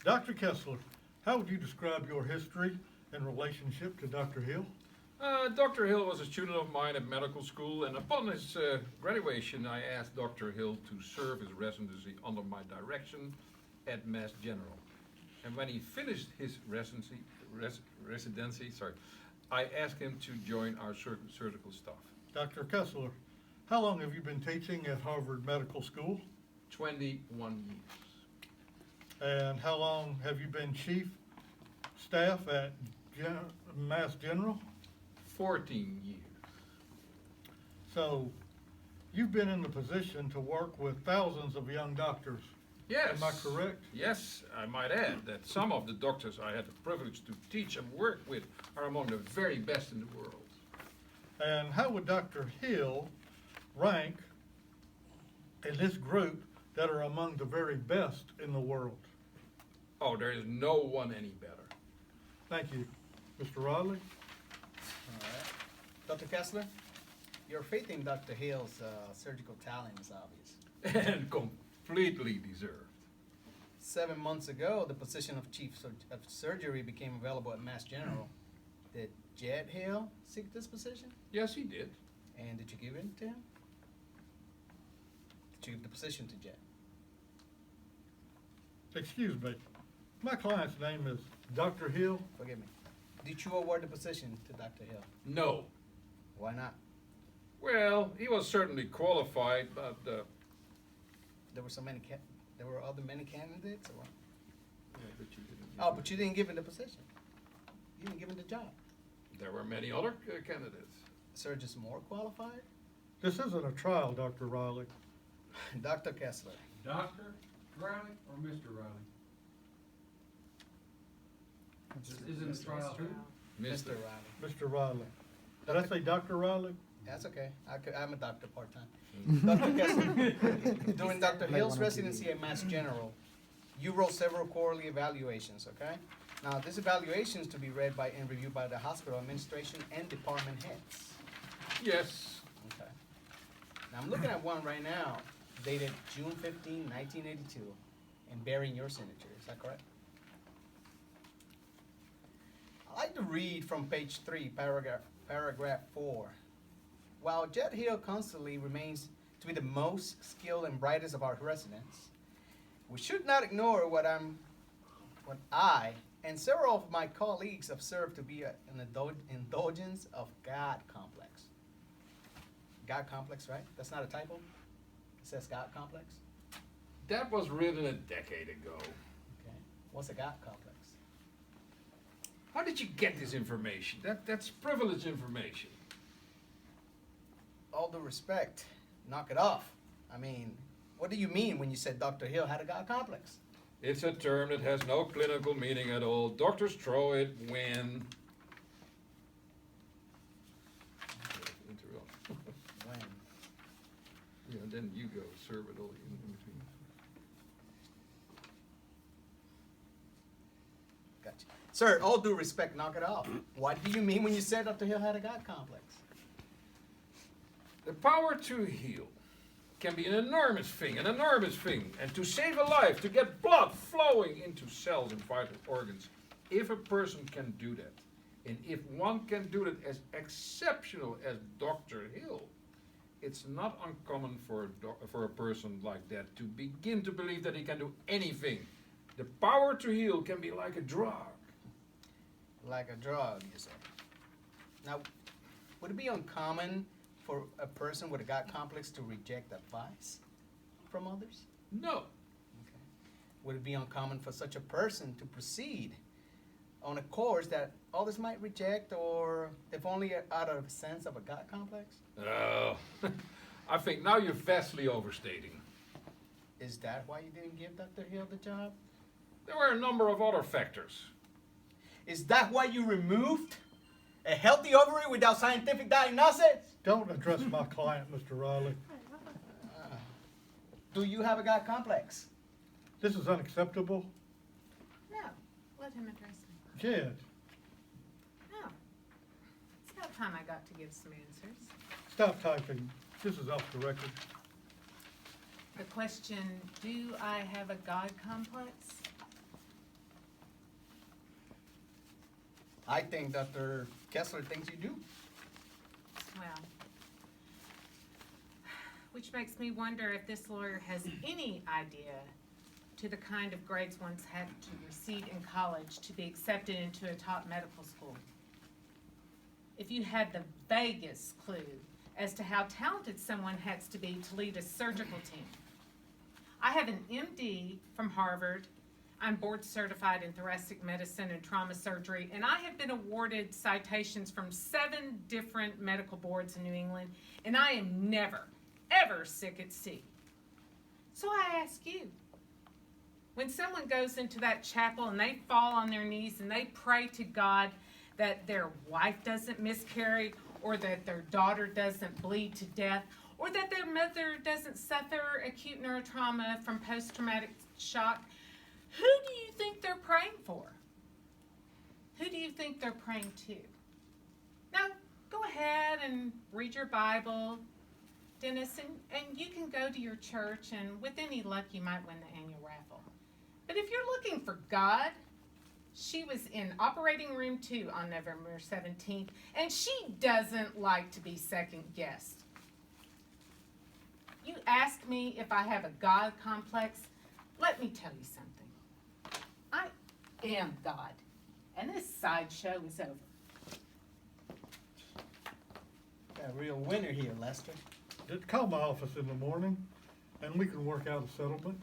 Dr. Kessler, how would you describe your history in relationship to Dr. Hill? Dr. Hill was a student of mine at medical school, and upon his graduation, I asked Dr. Hill to serve his residency under my direction at Mass General. And when he finished his residency, I asked him to join our surgical staff. Dr. Kessler, how long have you been teaching at Harvard Medical School? 21 years. And how long have you been chief staff at Mass General? 14 years. So you've been in the position to work with thousands of young doctors. Yes. Am I correct? Yes, I might add that some of the doctors I had the privilege to teach and work with are among the very best in the world. And how would Dr. Hill rank in this group that are among the very best in the world? Oh, there is no one any better. Thank you. Mr. Riley? All right. Dr. Kessler, your faith in Dr. Hill's surgical talent is obvious. And completely deserved. 7 months ago, the position of chief of surgery became available at Mass General. Did Jed Hill seek this position? Yes, he did. And did you give it to him? Did you give the position to Jed? Excuse me. My client's name is Dr. Hill. Forgive me. Did you award the position to Dr. Hill? No. Why not? Well, he was certainly qualified, but There were so many. There were many candidates, or what? but you didn't. Oh, but you didn't give him the position. You didn't give him the job. There were many other candidates. Surgeons more qualified? This isn't a trial, Dr. Riley. Dr. Kessler. Dr. Riley or Mr. Riley? This isn't a trial who? Mr. Riley. Mr. Riley. Did I say Dr. Riley? That's okay. I'm a doctor part-time. Dr. Kessler, during Dr. Hill's residency at Mass General, you wrote several quarterly evaluations, okay? Now, these evaluations to be read by and reviewed by the hospital administration and department heads. Yes. Okay. Now, I'm looking at one right now, dated June 15, 1982, and bearing your signature. Is that correct? I'd like to read from page 3, paragraph 4. While Jed Hill constantly remains to be the most skilled and brightest of our residents, we should not ignore what I and several of my colleagues observe to be an indulgence of God complex. God complex, right? That's not a typo? It says God complex? That was written a decade ago. Okay. What's a God complex? How did you get this information? That's privileged information. All due respect, knock it off. I mean, what do you mean when you said Dr. Hill had a God complex? It's a term that has no clinical meaning at all. Doctors throw it when... When? Yeah, then you go serve it all in between. Gotcha. Sir, all due respect, knock it off. What do you mean when you said Dr. Hill had a God complex? The power to heal can be an enormous thing, and to save a life, to get blood flowing into cells and vital organs. If a person can do that, and if one can do it as exceptional as Dr. Hill, it's not uncommon for a person like that to begin to believe that he can do anything. The power to heal can be like a drug. Like a drug, you say. Now, would it be uncommon for a person with a God complex to reject advice from others? No. Okay. Would it be uncommon for such a person to proceed on a course that others might reject, or if only out of a sense of a God complex? Oh, I think now you're vastly overstating. Is that why you didn't give Dr. Hill the job? There were a number of other factors. Is that why you removed a healthy ovary without scientific diagnosis? Don't address my client, Mr. Riley. Do you have a God complex? This is unacceptable. No, let him address me. Jed, No. It's about time I got to give some answers. stop typing. This is off the record. The question, do I have a God complex? I think Dr. Kessler thinks you do. Well, which makes me wonder if this lawyer has any idea to the kind of grades one's had to receive in college to be accepted into a top medical school. If you had the vaguest clue as to how talented someone has to be to lead a surgical team. I have an MD from Harvard. I'm board certified in thoracic medicine and trauma surgery, and I have been awarded citations from 7 different medical boards in New England, and I am never, ever sick at sea. So I ask you, when someone goes into that chapel and they fall on their knees and they pray to God that their wife doesn't miscarry, or that their daughter doesn't bleed to death, or that their mother doesn't suffer acute neurotrauma from post-traumatic shock, who do you think they're praying for? Who do you think they're praying to? Now, go ahead and read your Bible, Dennis, and you can go to your church, and with any luck, you might win the annual raffle. But if you're looking for God, she was in operating room 2 on November 17th, and she doesn't like to be second-guessed. You ask me if I have a God complex. Let me tell you something. I am God, and this sideshow is over. Got a real winner here, Lester. Just call my office in the morning, and we can work out a settlement.